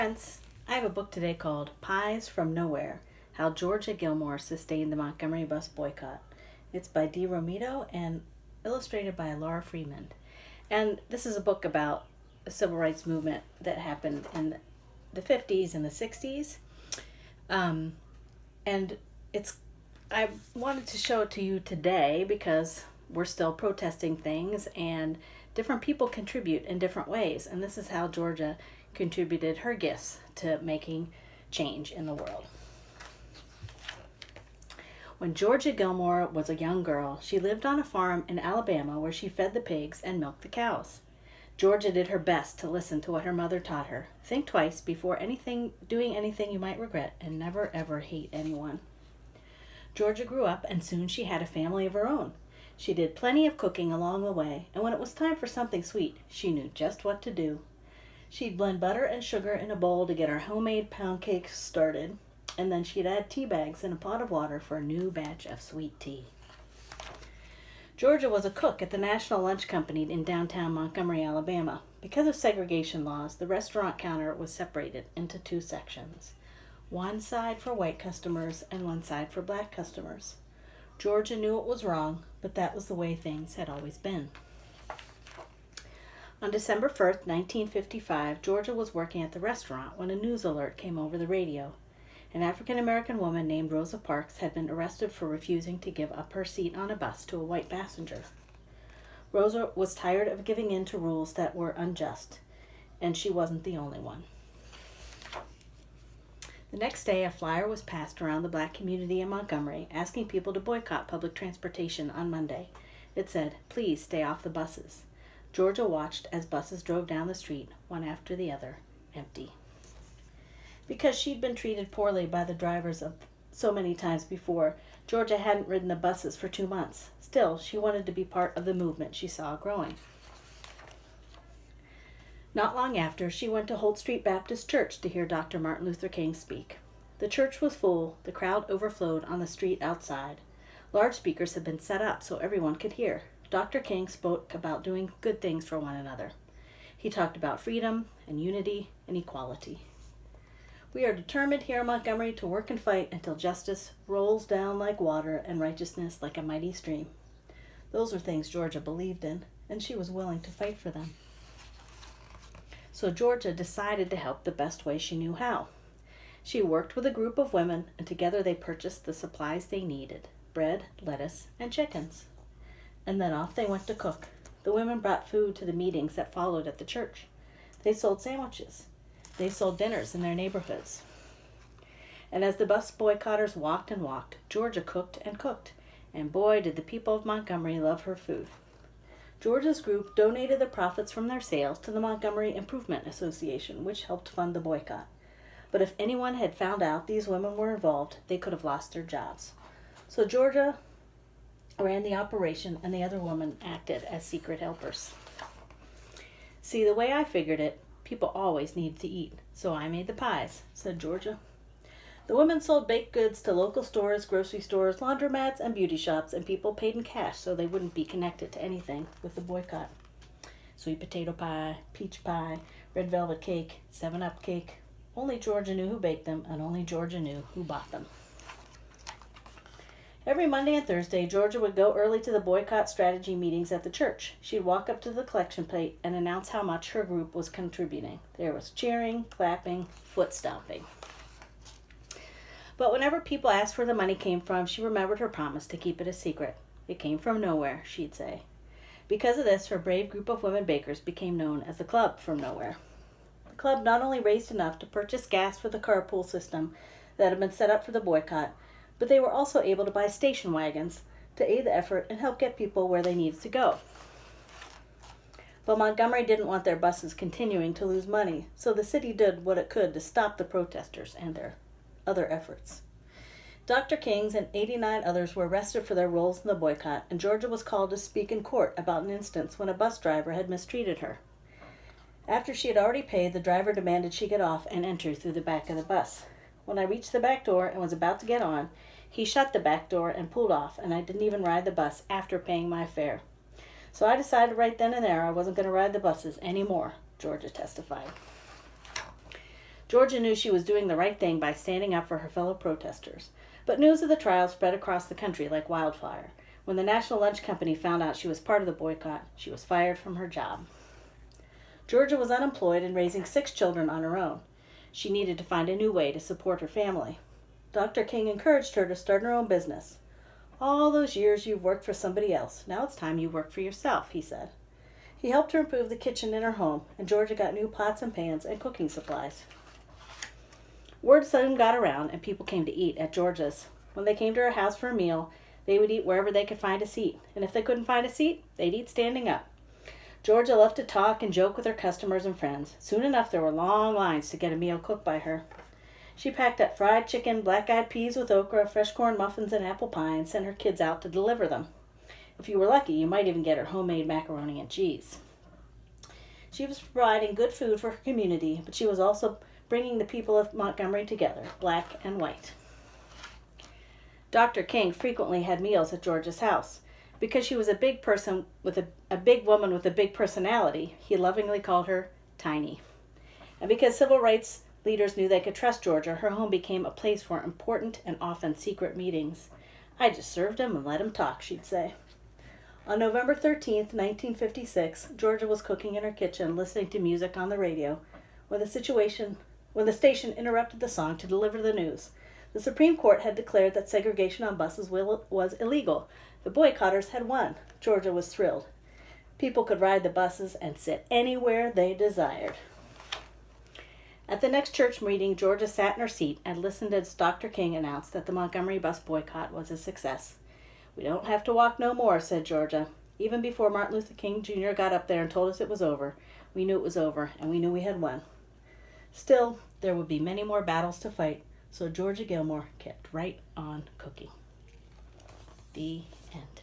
Friends, I have a book today called Pies from Nowhere, How Georgia Gilmore Sustained the Montgomery Bus Boycott. It's by Dee Romito and illustrated by Laura Freeman. And this is a book about the civil rights movement that happened in the 50s and the 60s. And I wanted to show it to you today because we're still protesting things and different people contribute in different ways. And this is how Georgia contributed her gifts to making change in the world. When Georgia Gilmore was a young girl, she lived on a farm in Alabama where she fed the pigs and milked the cows. Georgia did her best to listen to what her mother taught her. Think twice before doing anything you might regret, and never ever hate anyone. Georgia grew up and soon she had a family of her own. She did plenty of cooking along the way, and when it was time for something sweet, she knew just what to do. She'd blend butter and sugar in a bowl to get her homemade pound cakes started, and then she'd add tea bags in a pot of water for a new batch of sweet tea. Georgia was a cook at the National Lunch Company in downtown Montgomery, Alabama. Because of segregation laws, the restaurant counter was separated into two sections. One side for white customers and one side for black customers. Georgia knew it was wrong, but that was the way things had always been. On December 1st, 1955, Georgia was working at the restaurant when a news alert came over the radio. An African-American woman named Rosa Parks had been arrested for refusing to give up her seat on a bus to a white passenger. Rosa was tired of giving in to rules that were unjust, and she wasn't the only one. The next day, a flyer was passed around the black community in Montgomery asking people to boycott public transportation on Monday. It said, "Please stay off the buses." Georgia watched as buses drove down the street, one after the other, empty. Because she'd been treated poorly by the drivers so many times before, Georgia hadn't ridden the buses for 2 months. Still, she wanted to be part of the movement she saw growing. Not long after, she went to Holt Street Baptist Church to hear Dr. Martin Luther King speak. The church was full, the crowd overflowed on the street outside. Large speakers had been set up so everyone could hear. Dr. King spoke about doing good things for one another. He talked about freedom and unity and equality. "We are determined here in Montgomery to work and fight until justice rolls down like water and righteousness like a mighty stream." Those were things Georgia believed in, and she was willing to fight for them. So Georgia decided to help the best way she knew how. She worked with a group of women, and together they purchased the supplies they needed: bread, lettuce, and chickens. And then off they went to cook. The women brought food to the meetings that followed at the church. They sold sandwiches. They sold dinners in their neighborhoods. And as the bus boycotters walked and walked, Georgia cooked and cooked. And boy, did the people of Montgomery love her food. Georgia's group donated the profits from their sales to the Montgomery Improvement Association, which helped fund the boycott. But if anyone had found out these women were involved, they could have lost their jobs. So Georgia ran the operation, and the other women acted as secret helpers. "See, the way I figured it, people always need to eat, so I made the pies," said Georgia. The women sold baked goods to local stores, grocery stores, laundromats, and beauty shops, and people paid in cash so they wouldn't be connected to anything with the boycott. Sweet potato pie, peach pie, red velvet cake, 7-Up cake. Only Georgia knew who baked them, and only Georgia knew who bought them. Every Monday and Thursday, Georgia would go early to the boycott strategy meetings at the church. She'd walk up to the collection plate and announce how much her group was contributing. There was cheering, clapping, foot stomping. But whenever people asked where the money came from, she remembered her promise to keep it a secret. "It came from nowhere," she'd say. Because of this, her brave group of women bakers became known as the Club from Nowhere. The club not only raised enough to purchase gas for the carpool system that had been set up for the boycott, but they were also able to buy station wagons to aid the effort and help get people where they needed to go. But Montgomery didn't want their buses continuing to lose money, so the city did what it could to stop the protesters and their other efforts. Dr. King's and 89 others were arrested for their roles in the boycott, and Georgia was called to speak in court about an instance when a bus driver had mistreated her. After she had already paid, the driver demanded she get off and enter through the back of the bus. When I reached the back door and was about to get on, he shut the back door and pulled off, and I didn't even ride the bus after paying my fare. So I decided right then and there I wasn't going to ride the buses anymore, Georgia testified. Georgia knew she was doing the right thing by standing up for her fellow protesters. But news of the trial spread across the country like wildfire. When the National Lunch Company found out she was part of the boycott, she was fired from her job. Georgia was unemployed and raising 6 children on her own. She needed to find a new way to support her family. Dr. King encouraged her to start her own business. "All those years you've worked for somebody else. Now it's time you work for yourself," he said. He helped her improve the kitchen in her home, and Georgia got new pots and pans and cooking supplies. Word soon got around, and people came to eat at Georgia's. When they came to her house for a meal, they would eat wherever they could find a seat, and if they couldn't find a seat, they'd eat standing up. Georgia loved to talk and joke with her customers and friends. Soon enough, there were long lines to get a meal cooked by her. She packed up fried chicken, black-eyed peas with okra, fresh corn muffins, and apple pie, and sent her kids out to deliver them. If you were lucky, you might even get her homemade macaroni and cheese. She was providing good food for her community, but she was also bringing the people of Montgomery together, black and white. Dr. King frequently had meals at Georgia's house. Because she was a big person with a big woman with a big personality, he lovingly called her Tiny. And because civil rights leaders knew they could trust Georgia, her home became a place for important and often secret meetings. "I just served him and let him talk," she'd say. On November 13th, 1956, Georgia was cooking in her kitchen, listening to music on the radio, when the station interrupted the song to deliver the news. The Supreme Court had declared that segregation on buses was illegal. The boycotters had won. Georgia was thrilled. People could ride the buses and sit anywhere they desired. At the next church meeting, Georgia sat in her seat and listened as Dr. King announced that the Montgomery bus boycott was a success. "We don't have to walk no more," said Georgia. "Even before Martin Luther King Jr. got up there and told us it was over, we knew it was over, and we knew we had won." Still, there would be many more battles to fight, so Georgia Gilmore kept right on cooking. The end.